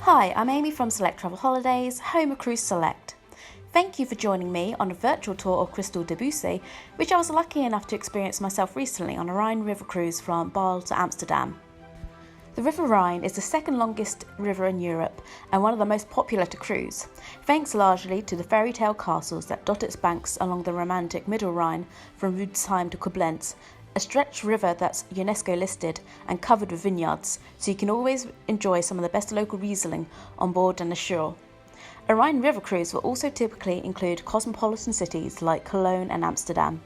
Hi, I'm Amy from Select Travel Holidays, home of Cruise Select. Thank you for joining me on a virtual tour of Crystal Debussy, which I was lucky enough to experience myself recently on a Rhine river cruise from Bâle to Amsterdam. The River Rhine is the second longest river in Europe and one of the most popular to cruise, thanks largely to the fairy tale castles that dot its banks along the romantic Middle Rhine from Rüdesheim to Koblenz, a stretched river that's UNESCO listed and covered with vineyards, so you can always enjoy some of the best local Riesling on board and ashore. A Rhine river cruise will also typically include cosmopolitan cities like Cologne and Amsterdam.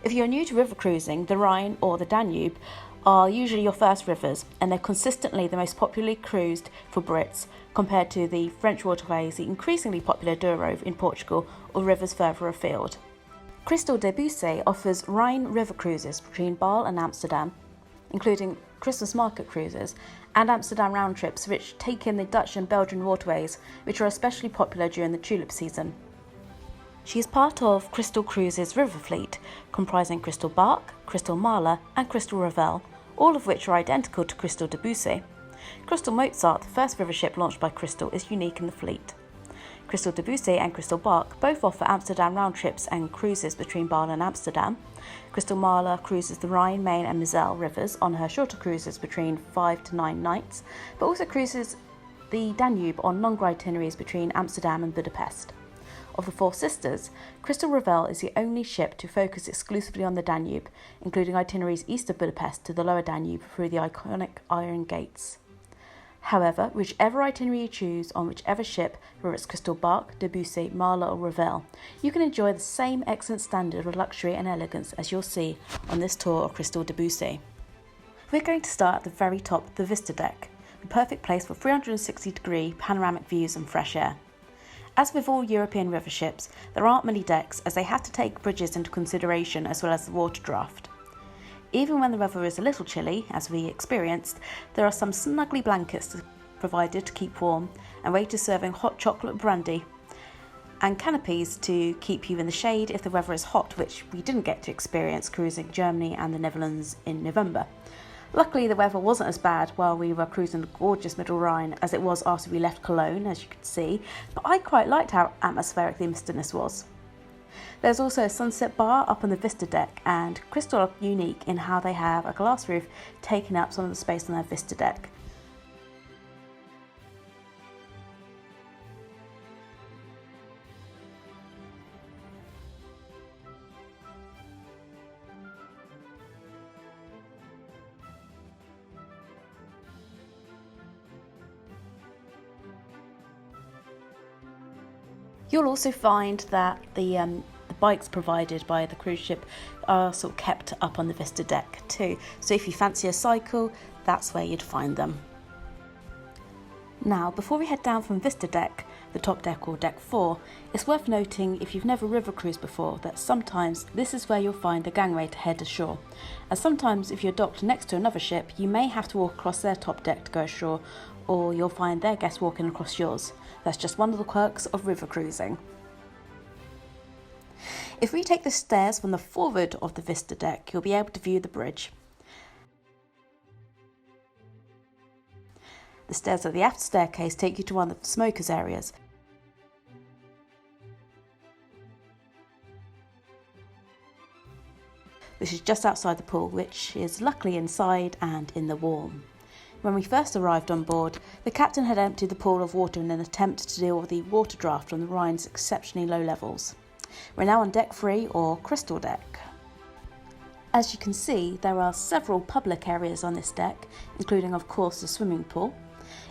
If you're new to river cruising, the Rhine or the Danube are usually your first rivers, and they're consistently the most popularly cruised for Brits compared to the French waterways, the increasingly popular Douro in Portugal, or rivers further afield. Crystal Debussy offers Rhine river cruises between Bâle and Amsterdam, including Christmas market cruises and Amsterdam round trips which take in the Dutch and Belgian waterways, which are especially popular during the tulip season. She is part of Crystal Cruises' river fleet, comprising Crystal Bark, Crystal Marla and Crystal Revel, all of which are identical to Crystal Debussy. Crystal Mozart, the first river ship launched by Crystal, is unique in the fleet. Crystal Debussy and Crystal Bark both offer Amsterdam round trips and cruises between Bâle and Amsterdam. Crystal Marla cruises the Rhine, Main and Moselle rivers on her shorter cruises between 5 to 9 nights, but also cruises the Danube on longer itineraries between Amsterdam and Budapest. Of the four sisters, Crystal Revel is the only ship to focus exclusively on the Danube, including itineraries east of Budapest to the lower Danube through the iconic Iron Gates. However, whichever itinerary you choose on whichever ship, whether it's Crystal Bark, Debussy, Marla or Revel, you can enjoy the same excellent standard of luxury and elegance as you'll see on this tour of Crystal Debussy. We're going to start at the very top of the Vista Deck, the perfect place for 360-degree panoramic views and fresh air. As with all European river ships, there aren't many decks as they have to take bridges into consideration as well as the water draft. Even when the weather is a little chilly, as we experienced, there are some snuggly blankets provided to keep warm and waiters serving hot chocolate brandy and canopies to keep you in the shade if the weather is hot, which we didn't get to experience cruising Germany and the Netherlands in November. Luckily, the weather wasn't as bad while we were cruising the gorgeous Middle Rhine as it was after we left Cologne, as you could see, but I quite liked how atmospheric the mistiness was. There's also a sunset bar up on the Vista Deck, and Crystal are unique in how they have a glass roof taking up some of the space on their Vista Deck. You'll also find that the bikes provided by the cruise ship are sort of kept up on the Vista Deck too. So if you fancy a cycle, that's where you'd find them. Now, before we head down from Vista Deck, the top deck or deck 4, it's worth noting if you've never river cruised before that sometimes this is where you'll find the gangway to head ashore. And sometimes if you're docked next to another ship, you may have to walk across their top deck to go ashore, or you'll find their guests walking across yours. That's just one of the quirks of river cruising. If we take the stairs from the forward of the Vista Deck, you'll be able to view the bridge. The stairs at the aft staircase take you to one of the smokers' areas. Which is just outside the pool, which is luckily inside and in the warm. When we first arrived on board, the captain had emptied the pool of water in an attempt to deal with the water draft on the Rhine's exceptionally low levels. We're now on deck 3 or Crystal Deck. As you can see, there are several public areas on this deck, including of course the swimming pool.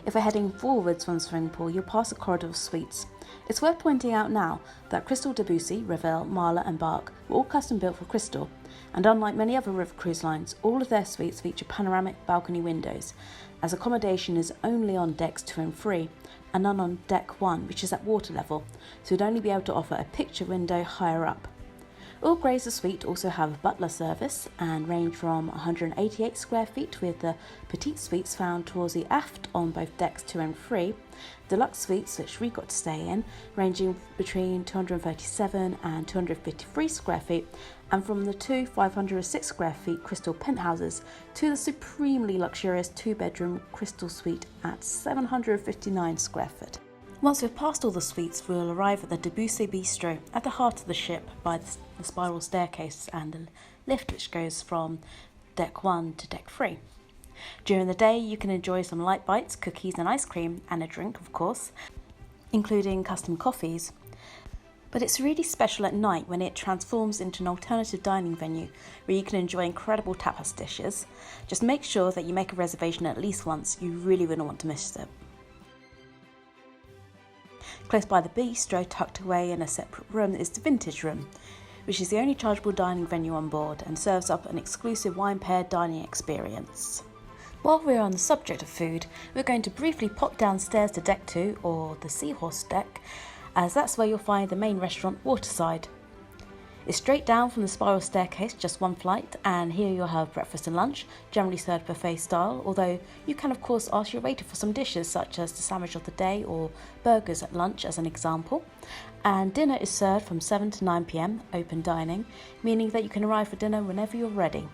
If we're heading forwards from the swimming pool, you'll pass a corridor of suites. It's worth pointing out now that Crystal Debussy, Revel, Marla and Bark were all custom built for Crystal, and unlike many other river cruise lines, all of their suites feature panoramic balcony windows, as accommodation is only on decks 2 and 3, and none on deck 1, which is at water level, so you'd only be able to offer a picture window higher up. All grades of suite also have a butler service and range from 188 square feet, with the petite suites found towards the aft on both decks 2 and 3, deluxe suites, which we got to stay in, ranging between 237 and 253 square feet, and from the two 506 square feet crystal penthouses to the supremely luxurious 2-bedroom crystal suite at 759 square foot. Once we've passed all the suites, we'll arrive at the Debussy Bistro at the heart of the ship by the spiral staircase and the lift which goes from deck 1 to deck 3. During the day you can enjoy some light bites, cookies and ice cream, and a drink of course, including custom coffees. But it's really special at night when it transforms into an alternative dining venue where you can enjoy incredible tapas dishes. Just make sure that you make a reservation at least once, you really wouldn't want to miss it. Close by the bistro, tucked away in a separate room, is the Vintage Room, which is the only chargeable dining venue on board and serves up an exclusive wine-paired dining experience. While we're on the subject of food, we're going to briefly pop downstairs to Deck 2, or the Seahorse Deck, as that's where you'll find the main restaurant, Waterside. It's straight down from the spiral staircase, just one flight, and here you'll have breakfast and lunch, generally served buffet style, although you can of course ask your waiter for some dishes such as the sandwich of the day or burgers at lunch as an example. And dinner is served from 7 to 9 PM, open dining, meaning that you can arrive for dinner whenever you're ready.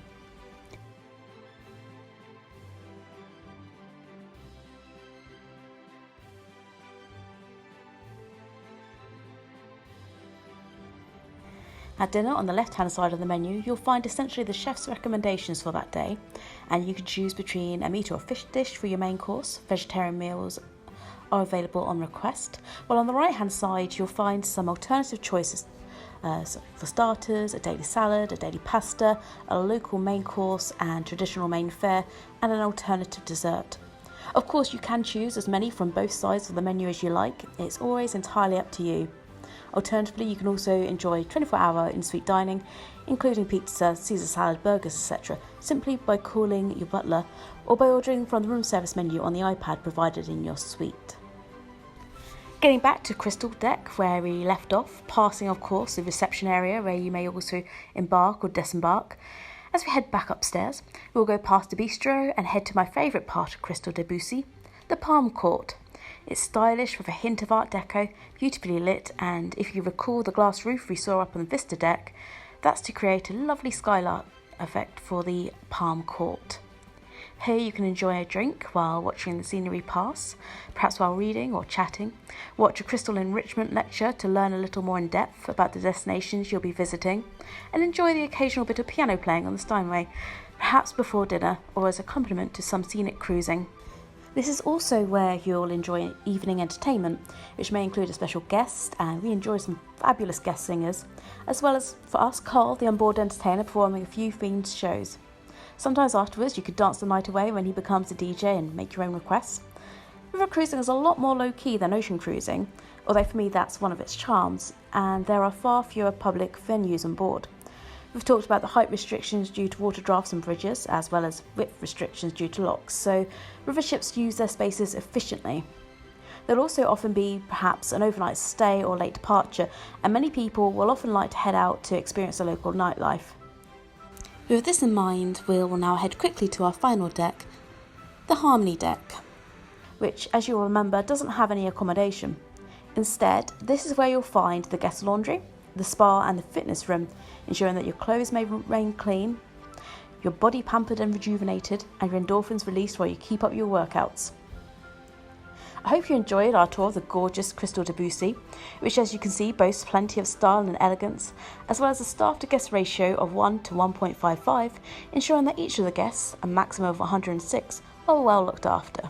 At dinner, on the left-hand side of the menu, you'll find essentially the chef's recommendations for that day, and you can choose between a meat or fish dish for your main course. Vegetarian meals are available on request, while on the right-hand side you'll find some alternative choices for starters, a daily salad, a daily pasta, a local main course and traditional main fare, and an alternative dessert. Of course, you can choose as many from both sides of the menu as you like. It's always entirely up to you. Alternatively, you can also enjoy 24-hour in-suite dining, including pizza, Caesar salad, burgers, etc., simply by calling your butler or by ordering from the room service menu on the iPad provided in your suite. Getting back to Crystal Deck, where we left off, passing of course the reception area where you may also embark or disembark. As we head back upstairs, we'll go past the bistro and head to my favourite part of Crystal Debussy, the Palm Court. It's stylish with a hint of Art Deco, beautifully lit, and if you recall the glass roof we saw up on the Vista Deck, that's to create a lovely skylight effect for the Palm Court. Here you can enjoy a drink while watching the scenery pass, perhaps while reading or chatting, watch a crystal enrichment lecture to learn a little more in depth about the destinations you'll be visiting, and enjoy the occasional bit of piano playing on the Steinway, perhaps before dinner or as accompaniment to some scenic cruising. This is also where you'll enjoy evening entertainment, which may include a special guest, and we enjoy some fabulous guest singers, as well as, for us, Carl, the onboard entertainer, performing a few themed shows. Sometimes afterwards you could dance the night away when he becomes a DJ and make your own requests. River cruising is a lot more low-key than ocean cruising, although for me that's one of its charms, and there are far fewer public venues on board. We've talked about the height restrictions due to water drafts and bridges, as well as width restrictions due to locks, so river ships use their spaces efficiently. There'll also often be perhaps an overnight stay or late departure, and many people will often like to head out to experience the local nightlife. With this in mind, we'll now head quickly to our final deck, the Harmony Deck, which, as you'll remember, doesn't have any accommodation. Instead, this is where you'll find the guest laundry, the spa and the fitness room, ensuring that your clothes may remain clean, your body pampered and rejuvenated, and your endorphins released while you keep up your workouts. I hope you enjoyed our tour of the gorgeous Crystal Debussy, which, as you can see, boasts plenty of style and elegance, as well as a staff to guest ratio of 1 to 1.55, ensuring that each of the guests, a maximum of 106, are well looked after.